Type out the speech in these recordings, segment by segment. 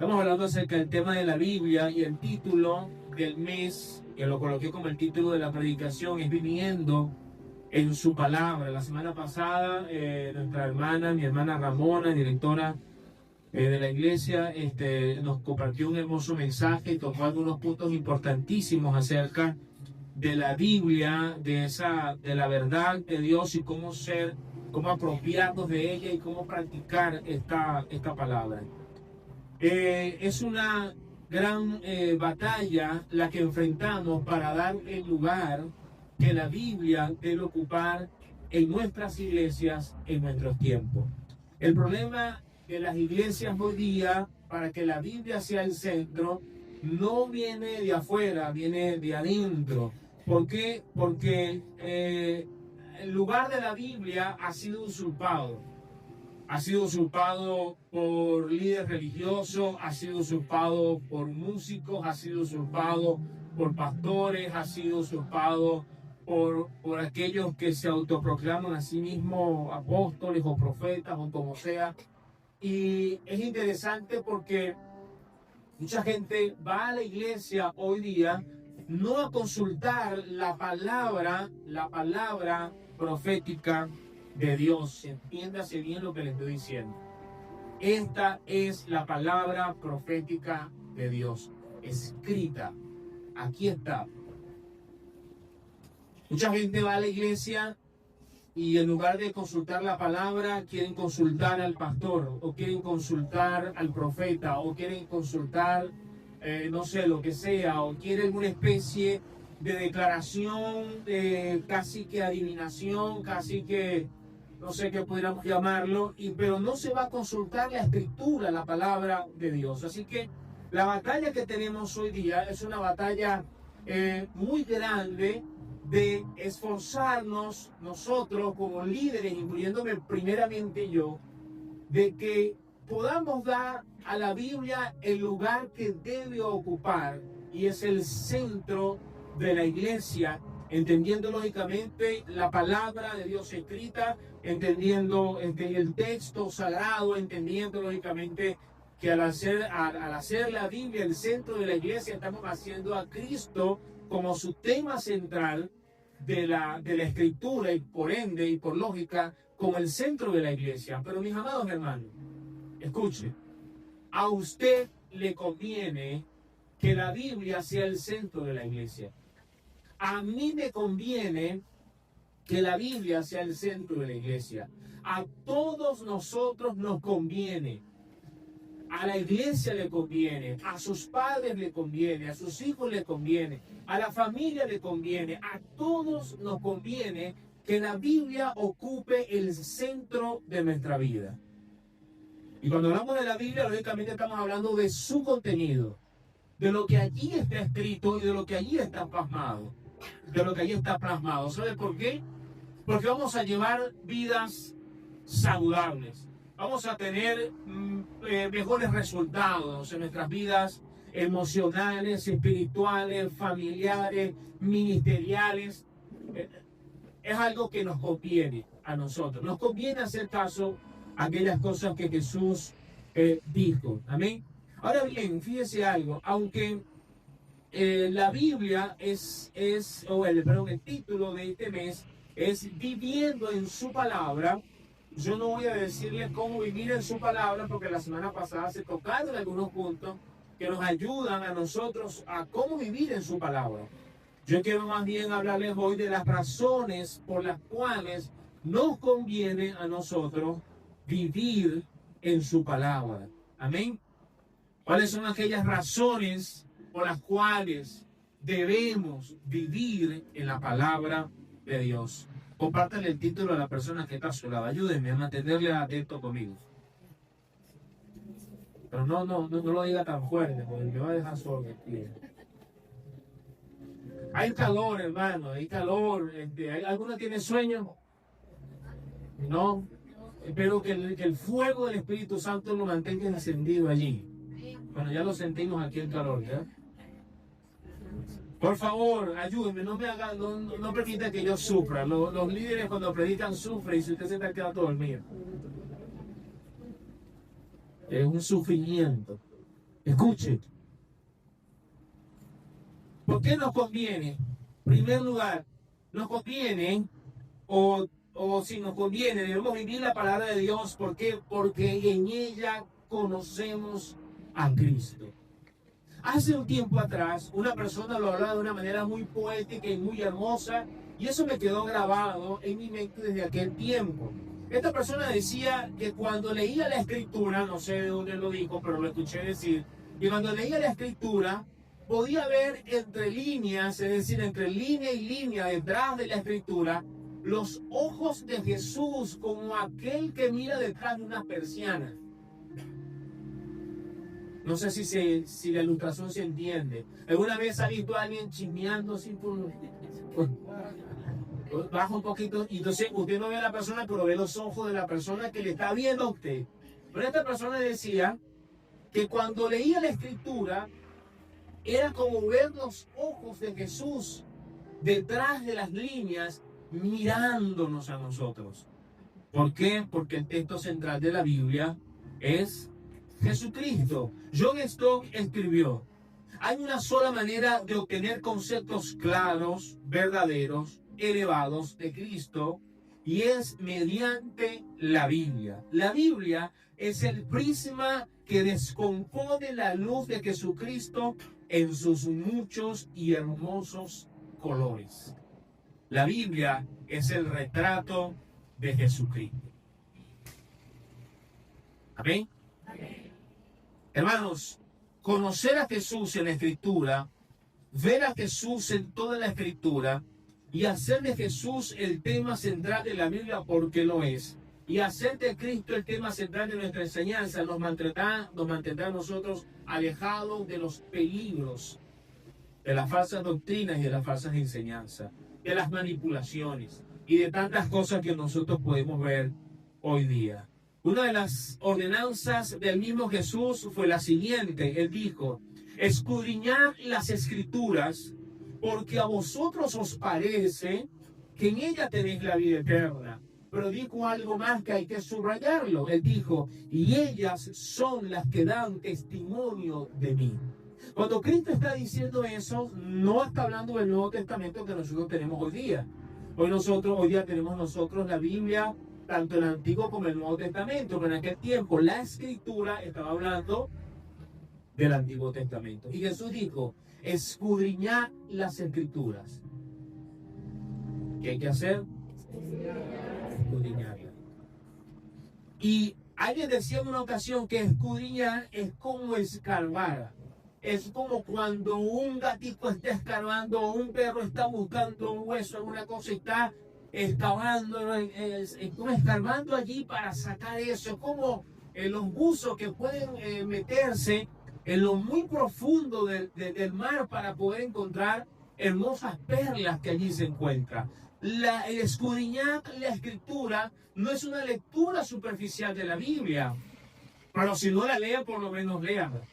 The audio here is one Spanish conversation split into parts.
Estamos hablando acerca del tema de la Biblia y el título del mes, que lo coloqué como el título de la predicación, es Viviendo en su Palabra. La semana pasada, nuestra hermana, mi hermana Ramona, directora de la iglesia, nos compartió un hermoso mensaje y tocó algunos puntos importantísimos acerca de la Biblia, de la verdad de Dios y cómo apropiarnos de ella y cómo practicar esta palabra. Es una gran batalla la que enfrentamos para dar el lugar que la Biblia debe ocupar en nuestras iglesias en nuestros tiempos. El problema de las iglesias hoy día, para que la Biblia sea el centro, no viene de afuera, viene de adentro. ¿Por qué? Porque el lugar de la Biblia ha sido usurpado. Ha sido usurpado por líderes religiosos, ha sido usurpado por músicos, ha sido usurpado por pastores, ha sido usurpado por aquellos que se autoproclaman a sí mismos apóstoles o profetas o como sea. Y es interesante porque mucha gente va a la iglesia hoy día no a consultar la palabra profética de Dios. Entiéndase bien lo que le estoy diciendo. Esta es la palabra profética de Dios, escrita. Aquí está. Mucha gente va a la iglesia y en lugar de consultar la palabra, quieren consultar al pastor, o quieren consultar al profeta, o quieren consultar, no sé, lo que sea, o quieren una especie de declaración, casi que adivinación, casi que, no sé qué pudiéramos llamarlo, pero no se va a consultar la escritura, la palabra de Dios. Así que la batalla que tenemos hoy día es una batalla muy grande de esforzarnos nosotros como líderes, incluyéndome primeramente yo, de que podamos dar a la Biblia el lugar que debe ocupar, y es el centro de la iglesia, entendiendo lógicamente la palabra de Dios escrita, entendiendo el texto sagrado, entendiendo lógicamente que al hacer la Biblia el centro de la iglesia, estamos haciendo a Cristo como su tema central de la escritura, y por ende y por lógica como el centro de la iglesia. Pero mis amados hermanos, escuche, a usted le conviene que la Biblia sea el centro de la iglesia. A mí me conviene que la Biblia sea el centro de la iglesia. A todos nosotros nos conviene. A la iglesia le conviene, a sus padres le conviene, a sus hijos le conviene, a la familia le conviene, a todos nos conviene que la Biblia ocupe el centro de nuestra vida. Y cuando hablamos de la Biblia, lógicamente estamos hablando de su contenido, de lo que allí está escrito y de lo que allí está plasmado, ¿Sabe por qué? Porque vamos a llevar vidas saludables. Vamos a tener mejores resultados en nuestras vidas emocionales, espirituales, familiares, ministeriales. Es algo que nos conviene a nosotros. Nos conviene hacer caso a aquellas cosas que Jesús dijo. Amén. Ahora bien, fíjese algo. Aunque la Biblia el título de este mes es Viviendo en su Palabra. Yo no voy a decirles cómo vivir en su palabra, porque la semana pasada se tocaron algunos puntos que nos ayudan a nosotros a cómo vivir en su palabra. Yo quiero más bien hablarles hoy de las razones por las cuales nos conviene a nosotros vivir en su palabra. Amén. ¿Cuáles son aquellas razones por las cuales debemos vivir en la palabra de Dios? Compártale el título a la persona que está a su lado. Ayúdenme a mantenerle atento conmigo. Pero no lo diga tan fuerte, porque me va a dejar solo. Hay calor, hermano, hay calor. ¿Alguno tiene sueño? No. Espero que el fuego del Espíritu Santo lo mantenga encendido allí. Bueno, ya lo sentimos aquí el calor, ¿ya? Por favor, ayúdenme, no permita que yo sufra. Los líderes cuando predican sufren, y si usted se está quedando dormido. Es un sufrimiento. Escuche. ¿Por qué nos conviene? En primer lugar, nos conviene, o si nos conviene, debemos vivir la palabra de Dios. ¿Por qué? Porque en ella conocemos a Cristo. Hace un tiempo atrás, una persona lo hablaba de una manera muy poética y muy hermosa, y eso me quedó grabado en mi mente desde aquel tiempo. Esta persona decía que cuando leía la escritura, no sé de dónde lo dijo, pero lo escuché decir, que cuando leía la escritura, podía ver entre líneas, es decir, entre línea y línea detrás de la escritura, los ojos de Jesús como aquel que mira detrás de una persiana. No sé si la ilustración se entiende. ¿Alguna vez ha visto a alguien chismeando así baja un poquito y entonces usted no ve a la persona, pero ve los ojos de la persona que le está viendo a usted? Pero esta persona decía que cuando leía la escritura era como ver los ojos de Jesús detrás de las líneas mirándonos a nosotros. ¿Por qué? Porque el texto central de la Biblia es Jesucristo. John Stott escribió: hay una sola manera de obtener conceptos claros, verdaderos, elevados de Cristo, y es mediante la Biblia. La Biblia es el prisma que descompone la luz de Jesucristo en sus muchos y hermosos colores. La Biblia es el retrato de Jesucristo. Amén. Hermanos, conocer a Jesús en la Escritura, ver a Jesús en toda la Escritura y hacer de Jesús el tema central de la Biblia, porque lo es, y hacer de Cristo el tema central de nuestra enseñanza, nos mantendrá nosotros alejados de los peligros, de las falsas doctrinas y de las falsas enseñanzas, de las manipulaciones y de tantas cosas que nosotros podemos ver hoy día. Una de las ordenanzas del mismo Jesús fue la siguiente. Él dijo: escudriñad las Escrituras, porque a vosotros os parece que en ella tenéis la vida eterna. Pero dijo algo más que hay que subrayarlo. Él dijo: y ellas son las que dan testimonio de mí. Cuando Cristo está diciendo eso, no está hablando del Nuevo Testamento que nosotros tenemos hoy día. Hoy día tenemos nosotros la Biblia, tanto el Antiguo como el Nuevo Testamento, pero en aquel tiempo la Escritura estaba hablando del Antiguo Testamento. Y Jesús dijo: escudriñad las Escrituras. ¿Qué hay que hacer? Escudriñarlas. Y alguien decía en una ocasión que escudriñar es como escarbar. Es como cuando un gatito está escarbando o un perro está buscando un hueso, alguna cosa, y está excavando, como escarbando allí para sacar eso. Es como los buzos que pueden meterse en lo muy profundo del mar para poder encontrar hermosas perlas que allí se encuentran. El escudriñar la Escritura no es una lectura superficial de la Biblia, pero si no la lea, por lo menos léala.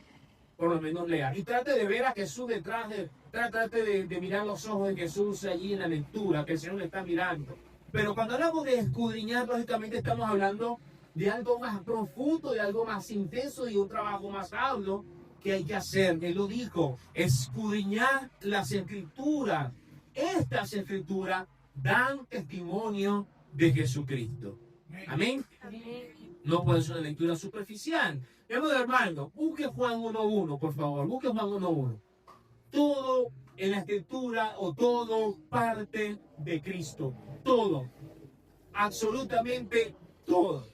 Por lo menos lea. Y trate de ver a Jesús detrás trate de mirar los ojos de Jesús allí en la lectura, que el Señor le está mirando. Pero cuando hablamos de escudriñar, lógicamente estamos hablando de algo más profundo, de algo más intenso y un trabajo más arduo que hay que hacer. Él lo dijo: escudriñar las Escrituras. Estas Escrituras dan testimonio de Jesucristo. Amén. No puede ser una lectura superficial. Hermano, busque Juan 1.1, por favor. Busque Juan 1.1. Todo en la Escritura, o todo, parte de Cristo. Todo. Absolutamente todo.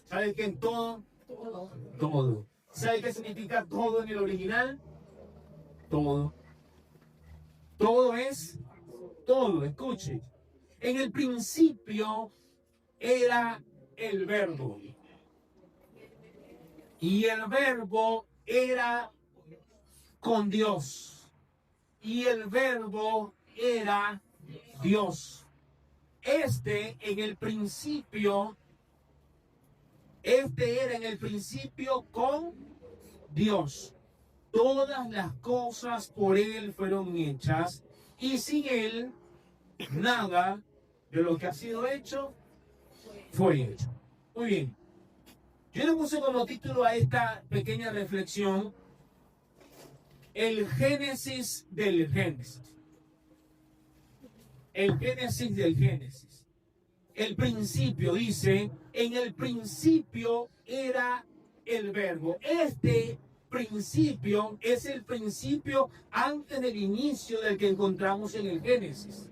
¿Sabe qué es todo? Todo. ¿Sabe qué significa todo en el original? Todo. Todo es todo. Escuche. En el principio era el Verbo. Y el Verbo era con Dios. Y el Verbo era Dios. Este era en el principio con Dios. Todas las cosas por Él fueron hechas, y sin Él nada de lo que ha sido hecho fue hecho. Muy bien. Yo le puse como título a esta pequeña reflexión: el Génesis del Génesis. El Génesis del Génesis. El principio dice, en el principio era el verbo. Este principio es el principio antes del inicio del que encontramos en el Génesis.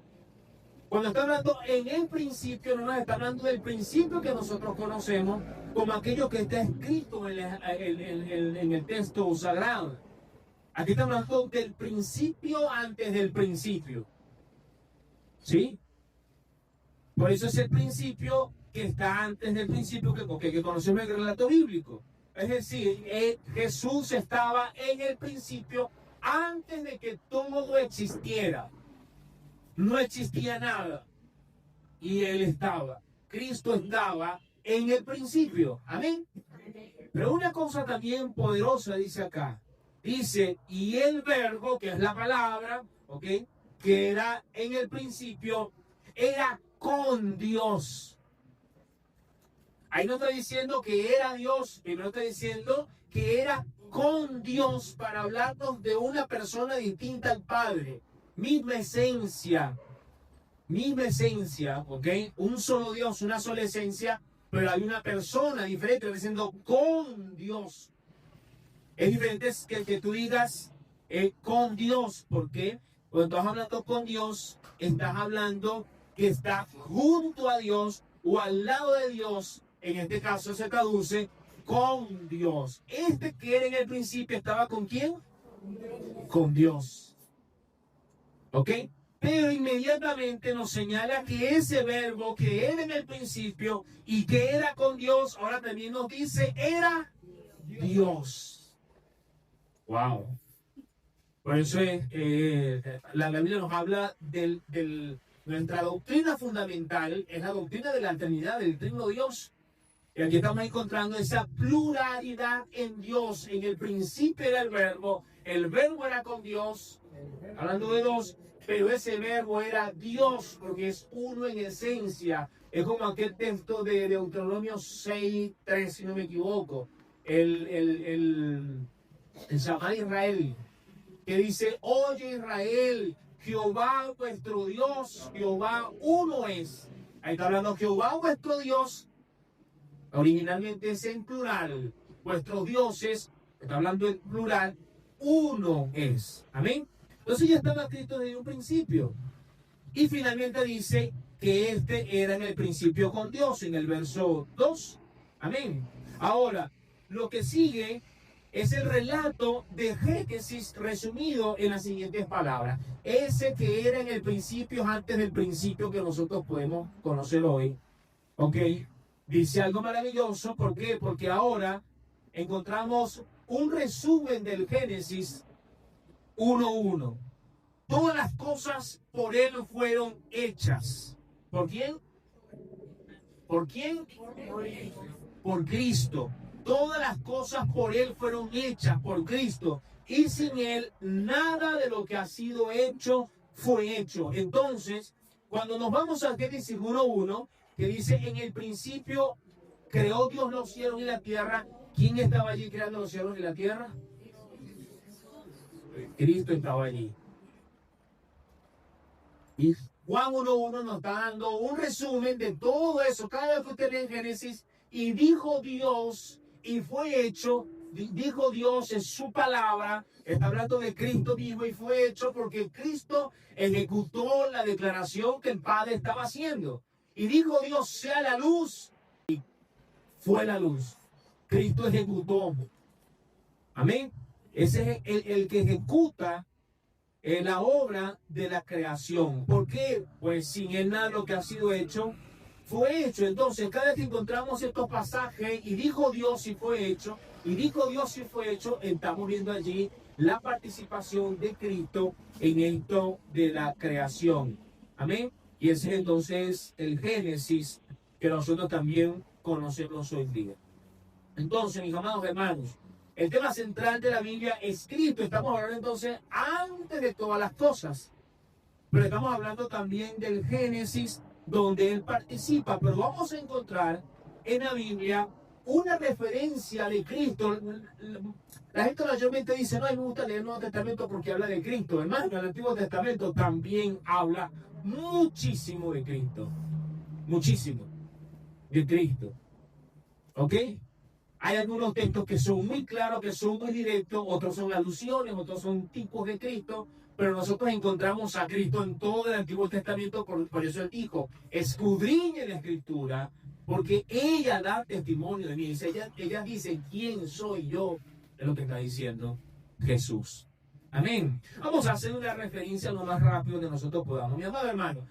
Cuando está hablando en el principio, no nos está hablando del principio que nosotros conocemos como aquello que está escrito en el texto sagrado. Aquí está hablando del principio antes del principio. ¿Sí? Por eso es el principio que está antes del principio que conocemos en el relato bíblico. Es decir, Jesús estaba en el principio antes de que todo existiera. No existía nada. Y Él estaba. Cristo estaba en el principio. Amén. Pero una cosa también poderosa dice acá. Dice, y el verbo, que es la palabra, ¿ok? Que era en el principio, era con Dios. Ahí no está diciendo que era Dios, primero está diciendo que era con Dios para hablarnos de una persona distinta al Padre. Misma esencia, ¿ok? Un solo Dios, una sola esencia, pero hay una persona diferente, diciendo con Dios. Es diferente que tú digas con Dios, porque cuando estás hablando con Dios, estás hablando que está junto a Dios o al lado de Dios. En este caso se traduce con Dios. Este que era en el principio estaba ¿con quién? Con Dios. ¿Ok? Pero inmediatamente nos señala que ese verbo que era en el principio y que era con Dios, ahora también nos dice, era Dios. Wow. Por eso la Biblia nos habla nuestra doctrina fundamental, es la doctrina de la Trinidad, del Trino Dios. Y aquí estamos encontrando esa pluralidad en Dios. En el principio era el verbo era con Dios, hablando de dos, pero ese verbo era Dios, porque es uno en esencia. Es como aquel texto de Deuteronomio 6:3, si no me equivoco, el llamar a Israel, que dice, oye Israel, Jehová vuestro Dios, Jehová uno es. Ahí está hablando Jehová vuestro Dios. Originalmente es en plural. Vuestros dioses, está hablando en plural, uno es. Amén. Entonces ya estaba escrito desde un principio. Y finalmente dice que este era en el principio con Dios, en el verso 2. Amén. Ahora, lo que sigue es el relato de Génesis resumido en las siguientes palabras. Ese que era en el principio, antes del principio que nosotros podemos conocer hoy. ¿Ok? Dice algo maravilloso, ¿por qué? Porque ahora encontramos un resumen del Génesis 1:1. Todas las cosas por Él fueron hechas. ¿Por quién? ¿Por quién? Por Cristo. Todas las cosas por Él fueron hechas por Cristo. Y sin Él, nada de lo que ha sido hecho fue hecho. Entonces, cuando nos vamos al Génesis 1:1, que dice, en el principio creó Dios los cielos y la tierra. ¿Quién estaba allí creando los cielos y la tierra? Cristo estaba allí. Y Juan 1:1 nos está dando un resumen de todo eso. Cada vez que usted lee en Génesis, y dijo Dios, y fue hecho, dijo Dios en su palabra, está hablando de Cristo mismo, y fue hecho porque Cristo ejecutó la declaración que el Padre estaba haciendo. Y dijo Dios, sea la luz, y fue la luz. Cristo ejecutó. Amén. Ese es el que ejecuta la obra de la creación. ¿Por qué? Pues sin Él nada de lo que ha sido hecho fue hecho. Entonces, cada vez que encontramos estos pasajes, y dijo Dios y fue hecho, y dijo Dios y fue hecho, estamos viendo allí la participación de Cristo en esto de la creación. Amén. Y ese es entonces el Génesis que nosotros también conocemos hoy día. Entonces, mis amados hermanos, el tema central de la Biblia escrito, estamos hablando entonces antes de todas las cosas, pero estamos hablando también del Génesis donde Él participa, pero vamos a encontrar en la Biblia una referencia de Cristo. La gente mayormente dice, no, a mí me gusta leer el Nuevo Testamento porque habla de Cristo. Hermano, el Antiguo Testamento también habla muchísimo de Cristo. Muchísimo de Cristo. ¿Ok? Hay algunos textos que son muy claros, que son muy directos, otros son alusiones, otros son tipos de Cristo, pero nosotros encontramos a Cristo en todo el Antiguo Testamento, por eso él dijo, escudriñe la Escritura, porque ella da testimonio de mí. Ella dice, ¿quién soy yo? Es lo que está diciendo Jesús. Amén. Vamos a hacer una referencia lo más rápido que nosotros podamos. Mi amado hermano,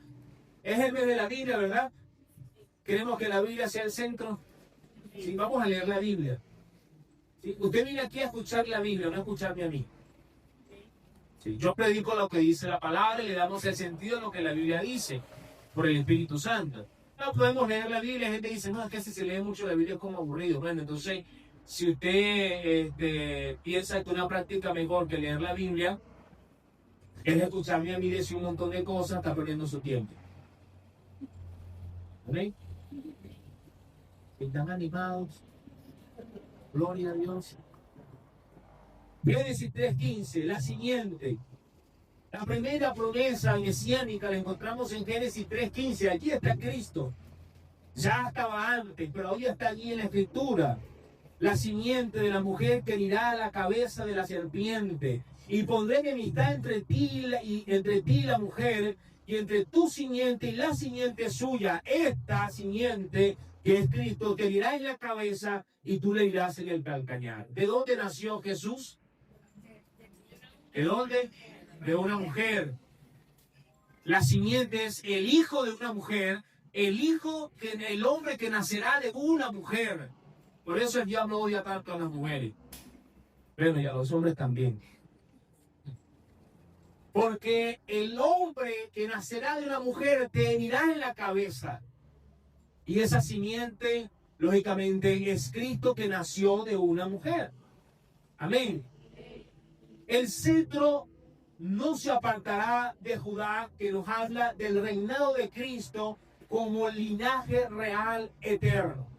es el mes de la Biblia, ¿verdad? Queremos que la Biblia sea el centro. Sí, vamos a leer la Biblia. ¿Sí? Usted viene aquí a escuchar la Biblia, no a escucharme a mí. Sí, yo predico lo que dice la palabra y le damos el sentido de lo que la Biblia dice por el Espíritu Santo. No podemos leer la Biblia. La gente dice, no, es que si se lee mucho la Biblia es como aburrido. Bueno, entonces, si usted piensa que una práctica mejor que leer la Biblia es escucharme a mí decir un montón de cosas, está perdiendo su tiempo. ¿Amén? Están animados. Gloria a Dios. Génesis 3:15, la siguiente. La primera promesa mesiánica la encontramos en Génesis 3:15. Allí está Cristo. Ya estaba antes, pero hoy está allí en la Escritura. La simiente de la mujer que herirá a la cabeza de la serpiente. Y pondré enemistad entre ti y la mujer, y entre tu simiente y la simiente suya. Esta simiente, que es Cristo, te herirá en la cabeza y tú le irás en el calcañar. ¿De dónde nació Jesús? ¿De dónde? De una mujer. La simiente es el hijo de una mujer, el hombre que nacerá de una mujer. Por eso el diablo odia tanto a las mujeres. Bueno, y a los hombres también. Porque el hombre que nacerá de una mujer te herirá en la cabeza. Y esa simiente, lógicamente, es Cristo que nació de una mujer. Amén. El cetro no se apartará de Judá, que nos habla del reinado de Cristo como linaje real eterno.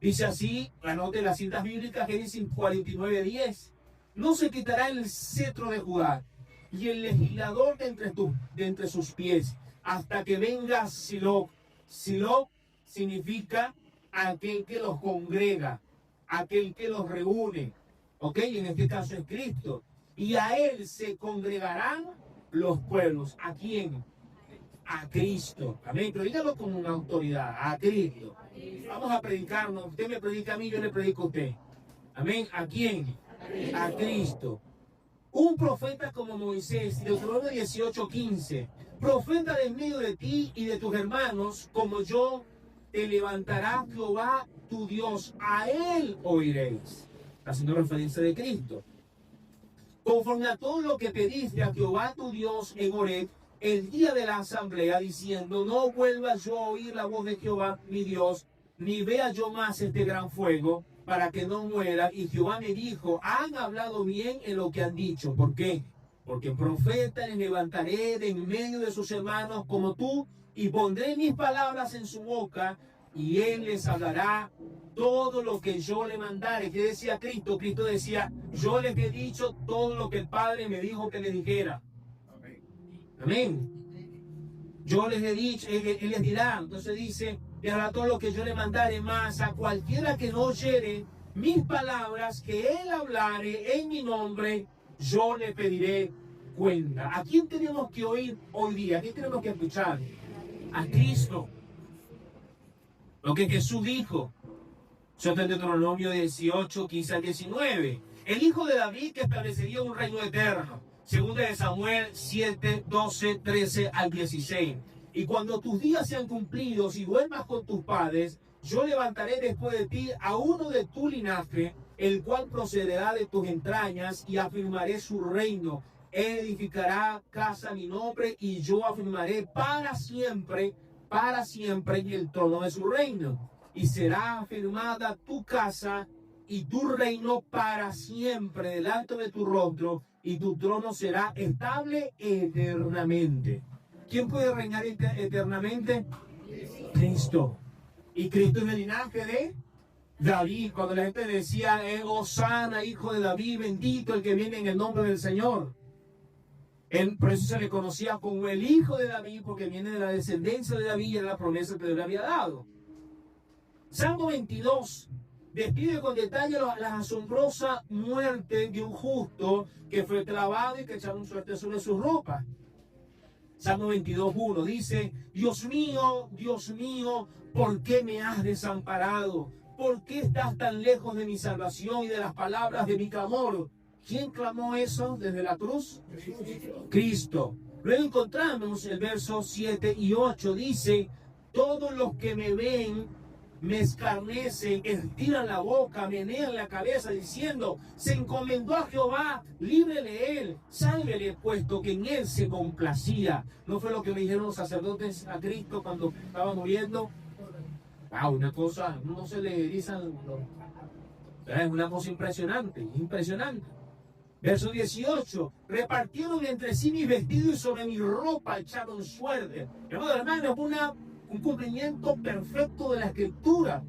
Dice así, anote las citas bíblicas, Génesis 49:10. No se quitará el cetro de Judá y el legislador de entre sus pies, hasta que venga Silo. Silo significa aquel que los congrega, aquel que los reúne. ¿Ok? En este caso es Cristo. Y a él se congregarán los pueblos. ¿A quién? A Cristo. Amén. Pero dígalo con una autoridad. A Cristo. Vamos a predicarnos. Usted me predica a mí, yo le predico a usted. Amén. ¿A quién? A Cristo. Un profeta como Moisés, Deuteronomio 18:15. Profeta de en medio de ti y de tus hermanos, como yo, te levantará Jehová tu Dios. A él oiréis. Haciendo referencia de Cristo. Conforme a todo lo que pediste a Jehová tu Dios en Horeb, el día de la asamblea, diciendo, no vuelva yo a oír la voz de Jehová mi Dios, ni vea yo más este gran fuego, para que no muera. Y Jehová me dijo, han hablado bien en lo que han dicho. ¿Por qué? Porque profeta les levantaré de en medio de sus hermanos como tú, y pondré mis palabras en su boca, y él les hablará todo lo que yo le mandare. ¿Qué decía Cristo? Cristo decía, yo les he dicho todo lo que el Padre me dijo que les dijera. Amén. Yo les he dicho, él les dirá. Entonces dice, le hará todo lo que yo le mandare, más a cualquiera que no oyere mis palabras que él hablare en mi nombre, yo le pediré cuenta. ¿A quién tenemos que oír hoy día? ¿A quién tenemos que escuchar? A Cristo. Lo que Jesús dijo. Eso está en Deuteronomio 18:15-19. El hijo de David que establecería un reino eterno. Segunda de Samuel 7:12-13-16. Y cuando tus días sean cumplidos y duermas con tus padres, yo levantaré después de ti a uno de tu linaje, el cual procederá de tus entrañas, y afirmaré su reino. Él edificará casa a mi nombre, y yo afirmaré para siempre en el trono de su reino. Y será afirmada tu casa y tu reino para siempre delante de tu rostro, y tu trono será estable eternamente. ¿Quién puede reinar eternamente? Cristo. Y Cristo es el linaje de David, cuando la gente decía, Hosana, hijo de David, bendito el que viene en el nombre del Señor. Él, por eso se le conocía como el hijo de David, porque viene de la descendencia de David y era la promesa que Dios le había dado. Salmo 22 describe con detalle la asombrosa muerte de un justo que fue clavado y que echaron suerte sobre sus ropas. Salmo 22:1 dice, Dios mío, ¿por qué me has desamparado? ¿Por qué estás tan lejos de mi salvación y de las palabras de mi clamor? ¿Quién clamó eso desde la cruz? Cristo. Luego encontramos el verso 7 y 8, dice, todos los que me ven me escarnecen, estiran la boca, menean la cabeza, diciendo, se encomendó a Jehová, líbrele él, sálvele, puesto que en él se complacía. ¿No fue lo que me dijeron los sacerdotes a Cristo cuando estaba muriendo? Wow, una cosa, no se le erizan los... Es una cosa impresionante, impresionante. Verso 18, repartieron entre sí mis vestidos y sobre mi ropa echaron suerte. Hermano, es un cumplimiento perfecto de la escritura.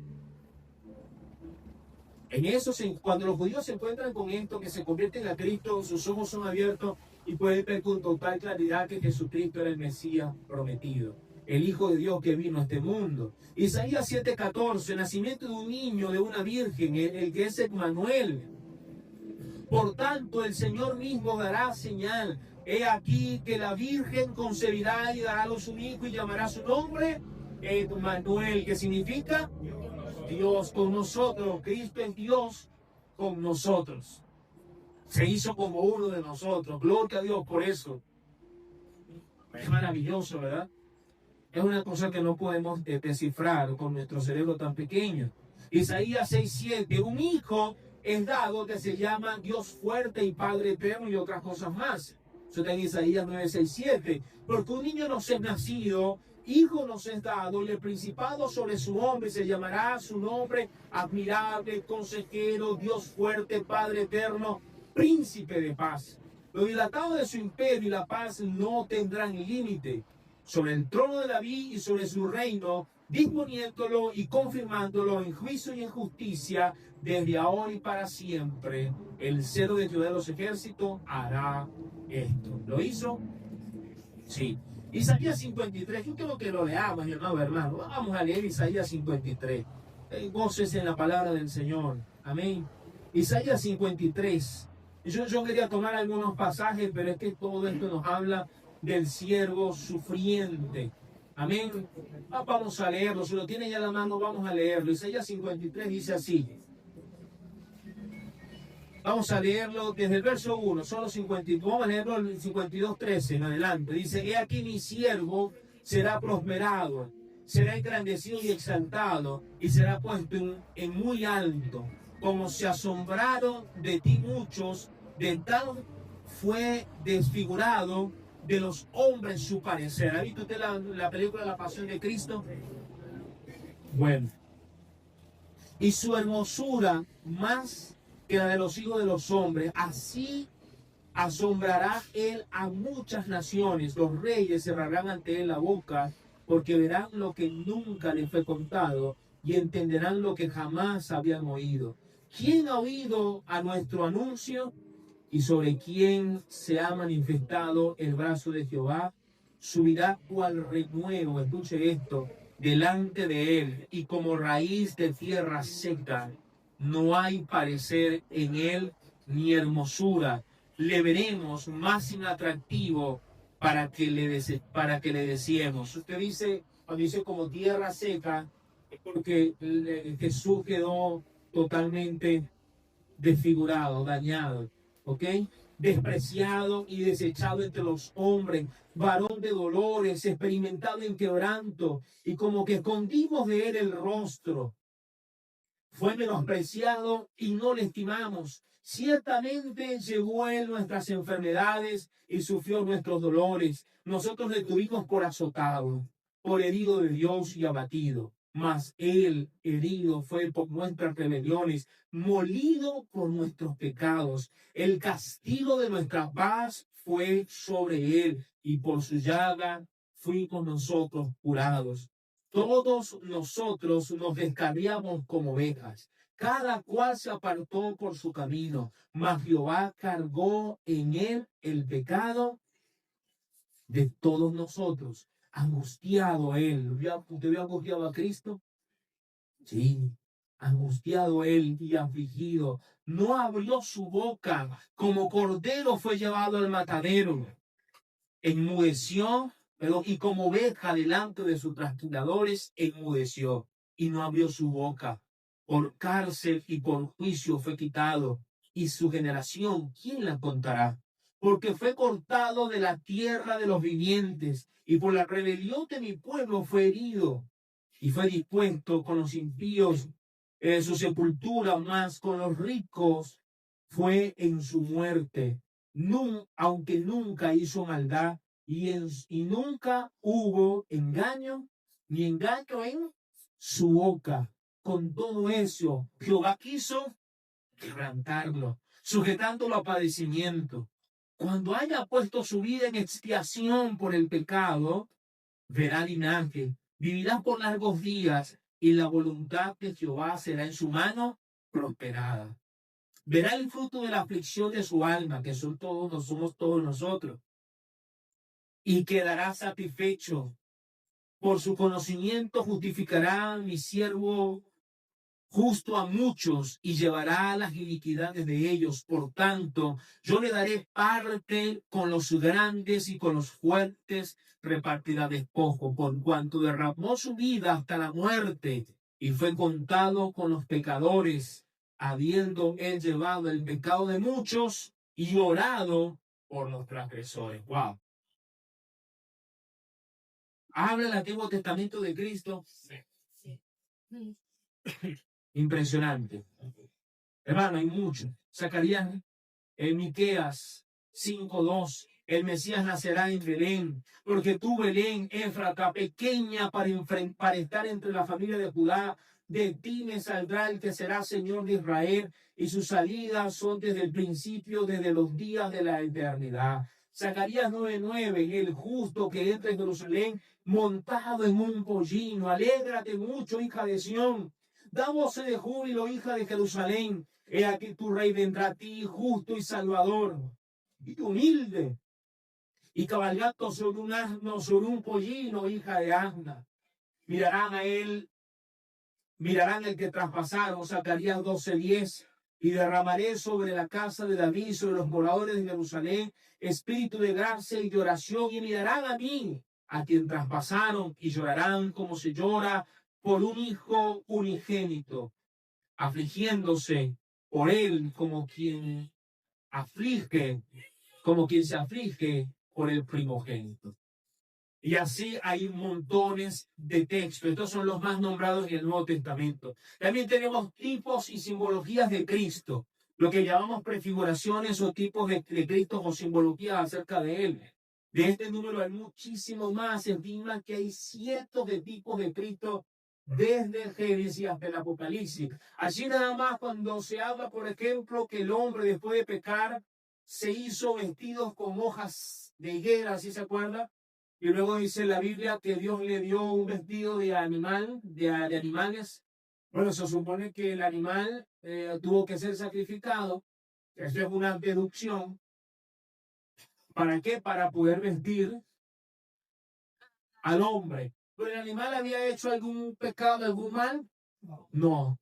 En eso, cuando los judíos se encuentran con esto, que se convierten a Cristo, sus ojos son abiertos y pueden ver con total claridad que Jesucristo era el Mesías prometido, el Hijo de Dios que vino a este mundo. Isaías 7:14, nacimiento de un niño, de una virgen, el que es Emmanuel. Por tanto, el Señor mismo dará señal. He aquí que la Virgen concebirá y dará a luz un hijo y llamará su nombre Emmanuel, que significa Dios con nosotros. Cristo es Dios con nosotros. Se hizo como uno de nosotros. Gloria a Dios por eso. Es maravilloso, ¿verdad? Es una cosa que no podemos descifrar con nuestro cerebro tan pequeño. Isaías 6:7, un hijo es dado que se llama Dios fuerte y Padre eterno y otras cosas más. Eso está en Isaías 9:6-7. Porque un niño nos es nacido, hijo nos es dado, y el principado sobre su hombro, y se llamará su nombre admirable, consejero, Dios fuerte, Padre eterno, príncipe de paz. Lo dilatado de su imperio y la paz no tendrán límite sobre el trono de David y sobre su reino, disponiéndolo y confirmándolo en juicio y en justicia desde ahora y para siempre. El celo de Jehová de los ejércitos hará esto. ¿Lo hizo? Sí. Isaías 53, yo quiero que lo leamos, mi hermano. Vamos a leer Isaías 53. Goces en la palabra del Señor. Amén. Isaías 53. Yo quería tomar algunos pasajes, pero es que todo esto nos habla del siervo sufriente. Amén. Vamos a leerlo. Si lo tiene ya a la mano, vamos a leerlo. Isaías 53 dice así. Vamos a leerlo desde el verso 1, solo 52. Vamos a leerlo el 52:13 en adelante. Dice, he aquí mi siervo será prosperado, será engrandecido y exaltado, y será puesto en muy alto. Como se asombraron de ti muchos, de tal fue desfigurado de los hombres su parecer. ¿Ha visto usted la película La Pasión de Cristo? Bueno. Y su hermosura más que la de los hijos de los hombres. Así asombrará él a muchas naciones. Los reyes cerrarán ante él la boca, porque verán lo que nunca les fue contado y entenderán lo que jamás habían oído. ¿Quién ha oído a nuestro anuncio? Y sobre quién se ha manifestado el brazo de Jehová, subirá cual renuevo, escuche esto, delante de él, y como raíz de tierra seca, no hay parecer en él ni hermosura. Le veremos más inatractivo para que le deseemos. Usted dice, cuando dice como tierra seca, es porque Jesús quedó totalmente desfigurado, dañado. ¿Ok? Despreciado y desechado entre los hombres, varón de dolores, experimentado en quebranto, y como que escondimos de él el rostro. Fue menospreciado y no le estimamos. Ciertamente llevó él nuestras enfermedades y sufrió nuestros dolores. Nosotros le tuvimos por azotado, por herido de Dios y abatido. Mas él herido fue por nuestras rebeliones, molido por nuestros pecados. El castigo de nuestra paz fue sobre él, y por su llaga fuimos nosotros curados. Todos nosotros nos descarriamos como ovejas, Cada cual se apartó por su camino, mas Jehová cargó en él el pecado de todos nosotros. Angustiado él. ¿Usted vio angustiado a Cristo? Sí. Angustiado él y afligido. No abrió su boca. Como cordero fue llevado al matadero. Enmudeció, pero y como oveja delante de sus trasquiladores, enmudeció y no abrió su boca. Por cárcel y por juicio fue quitado. Y su generación, ¿quién la contará? Porque fue cortado de la tierra de los vivientes, y por la rebelión de mi pueblo fue herido, y fue dispuesto con los impíos su sepultura, más con los ricos fue en su muerte. Aunque nunca hizo maldad, y nunca hubo engaño, ni engaño en su boca. Con todo eso, Jehová quiso quebrantarlo, sujetándolo a padecimiento. Cuando haya puesto su vida en expiación por el pecado, verá linaje, vivirá por largos días, y la voluntad de Jehová será en su mano prosperada. Verá el fruto de la aflicción de su alma, que somos todos nosotros, y quedará satisfecho. Por su conocimiento justificará a mi siervo justo a muchos y llevará las iniquidades de ellos. Por tanto, yo le daré parte con los grandes y con los fuertes repartirá despojo, por cuanto derramó su vida hasta la muerte y fue contado con los pecadores, habiendo él llevado el pecado de muchos y orado por los transgresores. Wow. Habla el Antiguo Testamento de Cristo. Sí. Impresionante. Hermano, hay mucho. Zacarías, Miqueas 5:2. El Mesías nacerá en Belén, porque tú, Belén, Éfrata, pequeña para estar entre la familia de Judá, de ti me saldrá el que será Señor de Israel, y sus salidas son desde el principio, desde los días de la eternidad. Zacarías 9:9, el justo que entra en Jerusalén montado en un pollino. Alégrate mucho, hija de Sión. Da voces de júbilo, hija de Jerusalén. He aquí tu rey vendrá a ti, justo y salvador, y humilde, y cabalgando sobre un asno, sobre un pollino, hija de asna. Mirarán a él, mirarán el que traspasaron, Zacarías 12:10. Y derramaré sobre la casa de David, sobre los moradores de Jerusalén, espíritu de gracia y de oración, y mirarán a mí, a quien traspasaron, y llorarán como se llora por un hijo unigénito, afligiéndose por él como quien se aflige por el primogénito. Y así hay montones de textos. Estos son los más nombrados en el Nuevo Testamento. También tenemos tipos y simbologías de Cristo, lo que llamamos prefiguraciones o tipos de Cristo o simbologías acerca de él. De este número hay muchísimo más. Se estima que hay cientos de tipos de Cristo desde el Génesis hasta el Apocalipsis. Allí nada más cuando se habla, por ejemplo, que el hombre después de pecar se hizo vestidos con hojas de higuera, ¿sí se acuerda? Y luego dice la Biblia que Dios le dio un vestido de animales. Bueno, se supone que el animal tuvo que ser sacrificado. Eso es una deducción. ¿Para qué? Para poder vestir al hombre. ¿Pero el animal había hecho algún pecado, algún mal? No.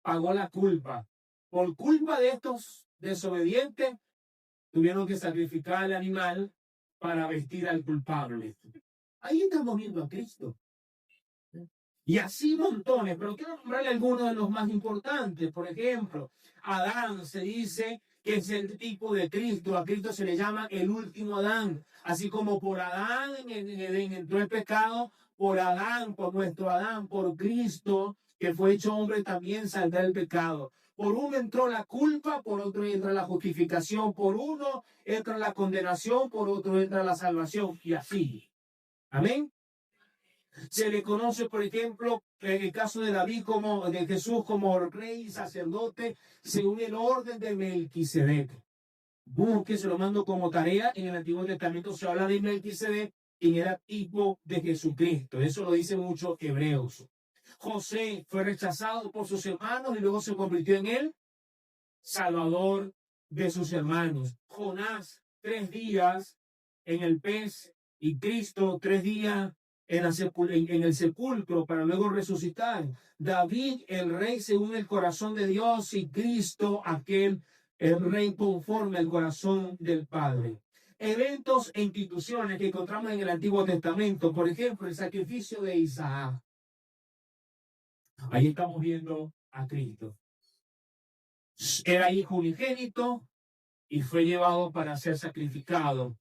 Pagó la culpa. Por culpa de estos desobedientes, tuvieron que sacrificar al animal para vestir al culpable. Ahí estamos viendo a Cristo. Y así montones, pero quiero nombrarle algunos de los más importantes. Por ejemplo, Adán se dice que es el tipo de Cristo. A Cristo se le llama el último Adán. Así como por Adán en Edén entró el pecado, por Adán, por nuestro Adán, por Cristo, que fue hecho hombre, también saldrá el pecado. Por uno entró la culpa, por otro entra la justificación, por uno entra la condenación, por otro entra la salvación, y así. Amén. Se le conoce, por ejemplo, en el caso de David, de Jesús, como rey y sacerdote, según el orden de Melquisedec. Busque, se lo mando como tarea. En el Antiguo Testamento se habla de Melquisedec, quien era tipo de Jesucristo. Eso lo dice mucho Hebreos. José fue rechazado por sus hermanos y luego se convirtió en el salvador de sus hermanos. Jonás, 3 días en el pez y Cristo 3 días en el sepulcro para luego resucitar. David, el rey según el corazón de Dios, y Cristo, el rey conforme al corazón del Padre. Eventos e instituciones que encontramos en el Antiguo Testamento, por ejemplo, el sacrificio de Isaac. Ahí estamos viendo a Cristo. Era hijo unigénito y fue llevado para ser sacrificado.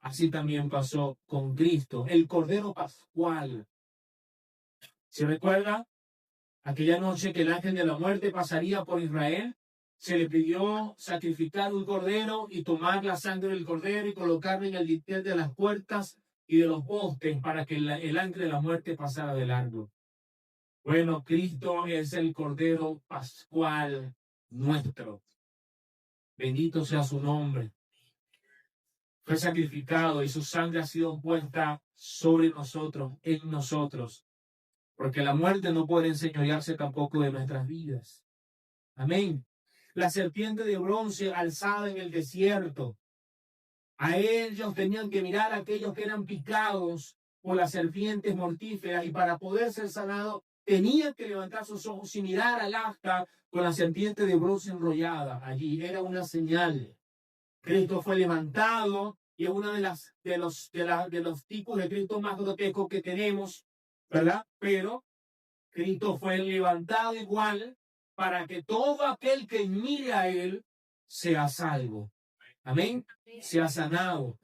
Así también pasó con Cristo, el Cordero Pascual. ¿Se recuerda? Aquella noche que el ángel de la muerte pasaría por Israel, se le pidió sacrificar un cordero y tomar la sangre del cordero y colocarla en el dintel de las puertas y de los postes para que el ángel de la muerte pasara de largo. Bueno, Cristo es el Cordero Pascual nuestro. Bendito sea su nombre. Fue sacrificado y su sangre ha sido puesta sobre nosotros, en nosotros, porque la muerte no puede enseñorearse tampoco de nuestras vidas. Amén. La serpiente de bronce alzada en el desierto. A ellos tenían que mirar a aquellos que eran picados por las serpientes mortíferas y para poder ser sanados tenían que levantar sus ojos y mirar al asta con la serpiente de bronce enrollada. Allí era una señal. Cristo fue levantado y es uno de los tipos de Cristo más grotescos que tenemos, ¿verdad? Pero Cristo fue levantado igual para que todo aquel que mire a él sea salvo. Amén. Sea sanado.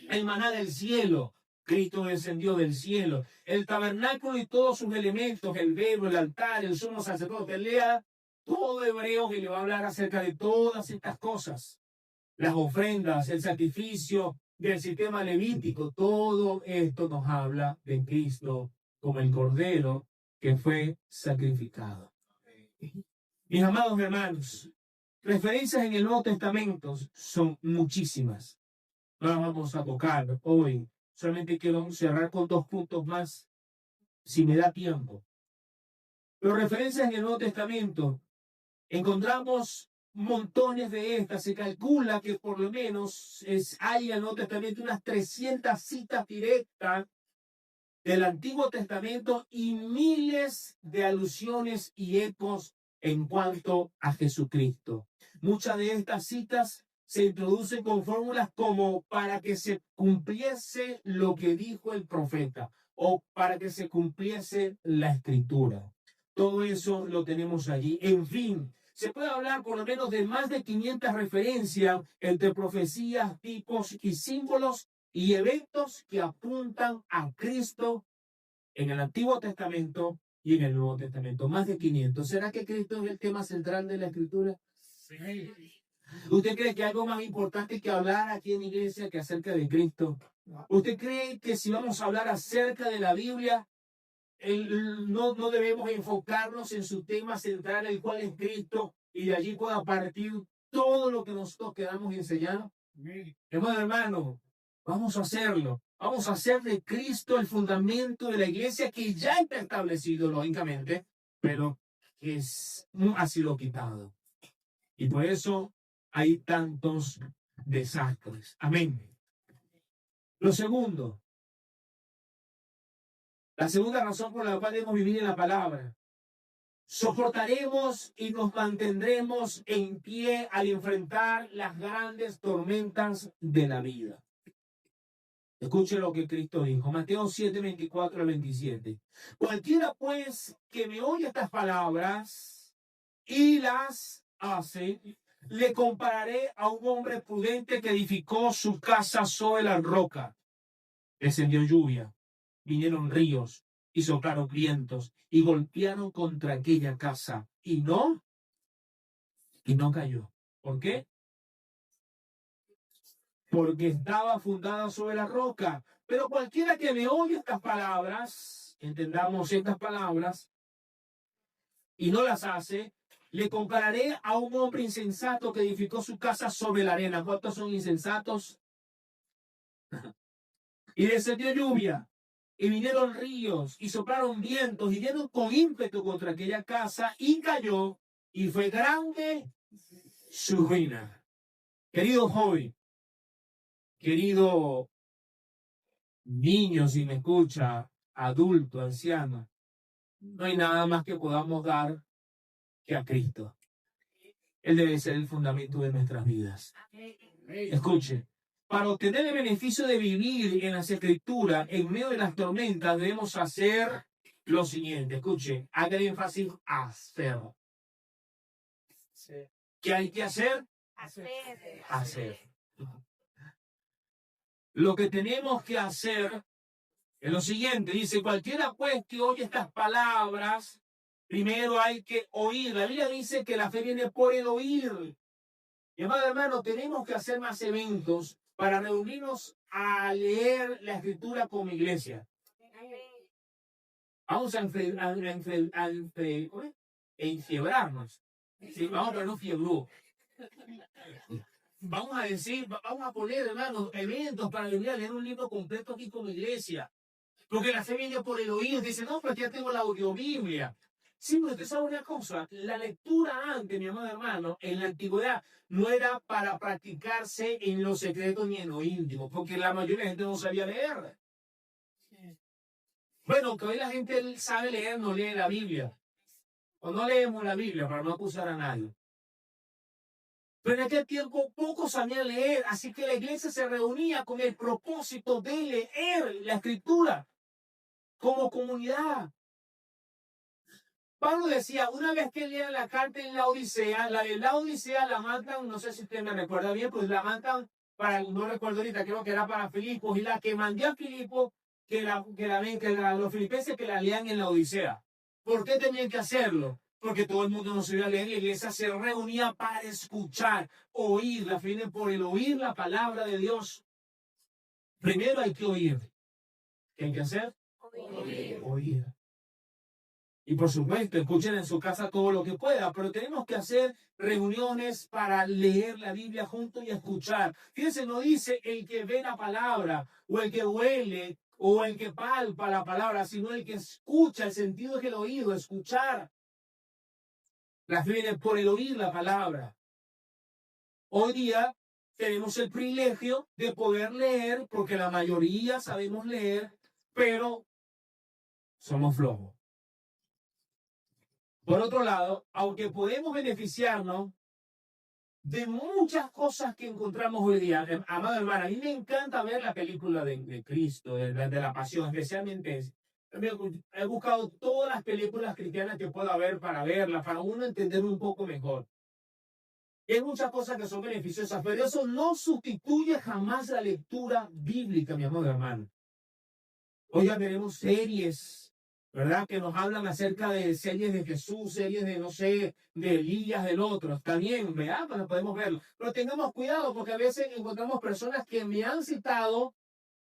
El maná del cielo. Cristo descendió del cielo. El tabernáculo y todos sus elementos, el velo, el altar, el sumo sacerdote. Lea todo Hebreo que le va a hablar acerca de todas estas cosas. Las ofrendas, el sacrificio del sistema levítico, todo esto nos habla de Cristo como el Cordero que fue sacrificado. Mis amados hermanos, referencias en el Nuevo Testamento son muchísimas. No las vamos a tocar hoy. Solamente quiero cerrar con 2 puntos más, si me da tiempo. Pero referencias en el Nuevo Testamento, encontramos montones de estas. Se calcula que por lo menos hay en el Nuevo Testamento unas 300 citas directas del Antiguo Testamento y miles de alusiones y ecos en cuanto a Jesucristo. Muchas de estas citas se introducen con fórmulas como para que se cumpliese lo que dijo el profeta o para que se cumpliese la escritura. Todo eso lo tenemos allí. En fin, se puede hablar por lo menos de más de 500 referencias entre profecías, tipos y símbolos y eventos que apuntan a Cristo en el Antiguo Testamento y en el Nuevo Testamento. Más de 500. ¿Será que Cristo es el tema central de la Escritura? Sí. ¿Usted cree que hay algo más importante que hablar aquí en la iglesia que acerca de Cristo? ¿Usted cree que si vamos a hablar acerca de la Biblia, no debemos enfocarnos en su tema central, el cual es Cristo, y de allí pueda partir todo lo que nosotros queramos enseñar? Hermano, vamos a hacerlo. Vamos a hacer de Cristo el fundamento de la iglesia que ya está establecido, lógicamente, pero que ha sido quitado. Y por eso hay tantos desastres. Amén. La segunda razón por la cual debemos vivir en la palabra. Soportaremos y nos mantendremos en pie al enfrentar las grandes tormentas de la vida. Escuche lo que Cristo dijo, Mateo 7, 24 al 27. Cualquiera pues que me oye estas palabras y las hace, le compararé a un hombre prudente que edificó su casa sobre la roca. Descendió lluvia, vinieron ríos y soplaron vientos y golpearon contra aquella casa y no cayó. ¿Por qué? Porque estaba fundada sobre la roca. Pero cualquiera que me oye estas palabras, entendamos estas palabras, y no las hace, le compararé a un hombre insensato que edificó su casa sobre la arena. ¿Cuántos son insensatos? Y descendió lluvia, Y vinieron ríos y soplaron vientos y dieron con ímpetu contra aquella casa y cayó y fue grande su ruina. Querido joven, querido niño, si me escucha, adulto, anciano, no hay nada más que podamos dar que a Cristo. Él debe ser el fundamento de nuestras vidas. Escuche, para obtener el beneficio de vivir en las Escrituras, en medio de las tormentas, debemos hacer lo siguiente. Escuche, haga el énfasis hacer. ¿Qué hay que hacer? Hacer. Lo que tenemos que hacer es lo siguiente. Dice, cualquiera pues que oye estas palabras, primero hay que oír. La Biblia dice que la fe viene por el oír. Y hermano, tenemos que hacer más eventos para reunirnos a leer la Escritura como iglesia. Vamos a enfiebrarnos. Sí, vamos a ponernos fiebrú. Vamos a decir, vamos a poner, hermanos, eventos para venir a leer un libro completo aquí como iglesia. Porque la fe viene por el oído. Dice, no, pero ya tengo la audiobiblia. Sí, pero usted sabe una cosa, la lectura antes, mi amado hermano, en la antigüedad, no era para practicarse en lo secreto ni en lo íntimo, porque la mayoría de la gente no sabía leer. Bueno, que hoy la gente sabe leer, no lee la Biblia. O no leemos la Biblia para no acusar a nadie. Pero en aquel tiempo pocos sabían leer, así que la iglesia se reunía con el propósito de leer la Escritura como comunidad. Pablo decía, una vez que lean la carta en la Odisea, la de la Odisea la mandan, no sé si usted me recuerda bien, pues la mandan para, no recuerdo ahorita, creo que era para Filipos, y la que mandé a Filipos, los filipenses que la lean en la Odisea. ¿Por qué tenían que hacerlo? Porque todo el mundo no sabía leer, la iglesia se reunía para escuchar, oír, la fe viene por el oír la palabra de Dios. Primero hay que oír. ¿Qué hay que hacer? Oír. Y por supuesto, escuchen en su casa todo lo que pueda, pero tenemos que hacer reuniones para leer la Biblia juntos y escuchar. Fíjense, no dice el que ve la palabra, o el que huele, o el que palpa la palabra, sino el que escucha. El sentido es el oído, escuchar. La fe viene por el oír la palabra. Hoy día tenemos el privilegio de poder leer, porque la mayoría sabemos leer, pero somos flojos. Por otro lado, aunque podemos beneficiarnos de muchas cosas que encontramos hoy día, amado hermano, a mí me encanta ver la película de Cristo, de la Pasión, especialmente he buscado todas las películas cristianas que pueda haber para verlas, para uno entender un poco mejor. Y hay muchas cosas que son beneficiosas, pero eso no sustituye jamás la lectura bíblica, mi amado hermano. Hoy ya tenemos series, ¿verdad? Que nos hablan acerca de series de Jesús, series de, no sé, de Elías, del otro. Está bien, ¿verdad? Pero podemos verlo. Pero tengamos cuidado porque a veces encontramos personas que me han citado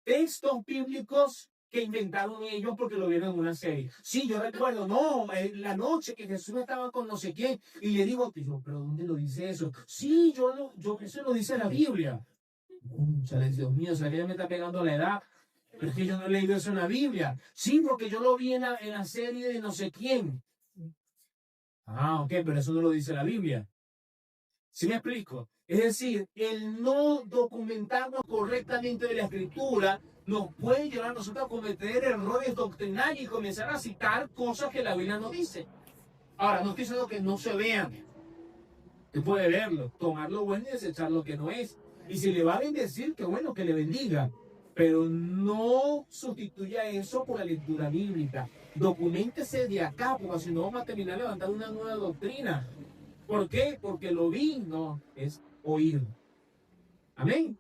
textos bíblicos que inventaron ellos porque lo vieron en una serie. Sí, yo recuerdo, no, la noche que Jesús estaba con no sé quién, y le digo, pero ¿dónde lo dice eso? Sí, eso lo dice la Biblia. Dios mío, ¿sabes que ya me está pegando la edad? Pero es que yo no he leído eso en la Biblia. Sí, porque yo lo vi en la serie de no sé quién. Ah, ok, pero eso no lo dice la Biblia. ¿Sí me explico? Es decir, el no documentarnos correctamente de la Escritura nos puede llevar a nosotros a cometer errores doctrinales y comenzar a citar cosas que la Biblia no dice. Ahora, no estoy diciendo que no se vean. Usted puede verlo, tomar lo bueno y desechar lo que no es. Y si le va a bendecir, qué bueno que le bendiga. Pero no sustituya eso por la lectura bíblica. Documéntese de acá, porque si no vamos a terminar levantando una nueva doctrina. ¿Por qué? Porque lo digno es oír. Amén.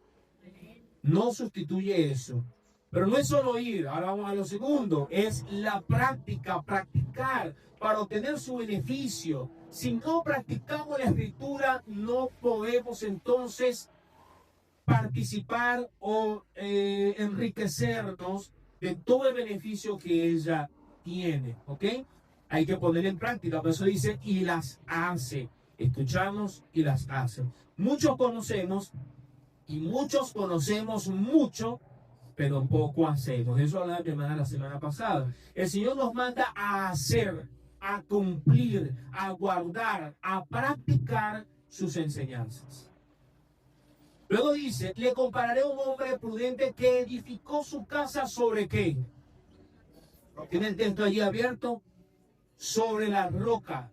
No sustituye eso. Pero no es solo oír, ahora vamos a lo segundo, es la práctica, practicar para obtener su beneficio. Si no practicamos la Escritura, no podemos entonces participar o enriquecernos de todo el beneficio que ella tiene, ¿ok? Hay que poner en práctica, por eso dice, y las hace. Escuchamos y las hace. Muchos conocemos y muchos conocemos mucho, pero poco hacemos. Eso hablaba mi hermana la semana pasada. El Señor nos manda a hacer, a cumplir, a guardar, a practicar sus enseñanzas. Luego dice, le compararé a un hombre prudente que edificó su casa sobre ¿qué? ¿Tiene el texto allí abierto? Sobre la roca.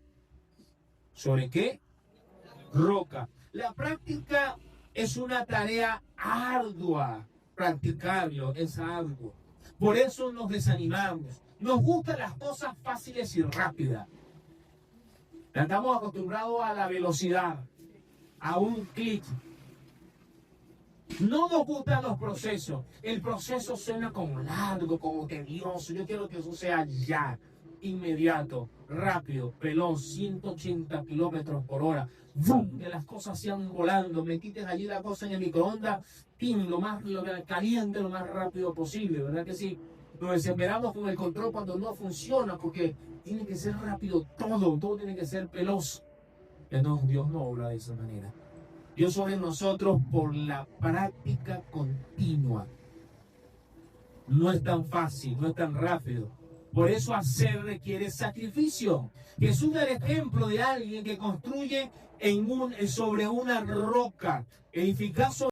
¿Sobre qué? Roca. La práctica es una tarea ardua. Practicarlo es arduo. Por eso nos desanimamos. Nos gustan las cosas fáciles y rápidas. Estamos acostumbrados a la velocidad, a un clic. No nos gustan los procesos. El proceso suena como largo, como tedioso. Yo quiero que eso sea ya, inmediato, rápido, veloz, 180 kilómetros por hora. ¡Bum! Que las cosas sean volando. Me quites allí la cosa en el microondas, ¡pim! Lo caliente lo más rápido posible, ¿verdad que sí? Nos desesperamos con el control cuando no funciona, porque tiene que ser rápido todo tiene que ser veloz. Entonces Dios no obra de esa manera. Dios obra en nosotros por la práctica continua. No es tan fácil, no es tan rápido. Por eso hacer requiere sacrificio. Jesús es el ejemplo de alguien que construye sobre una roca, edificado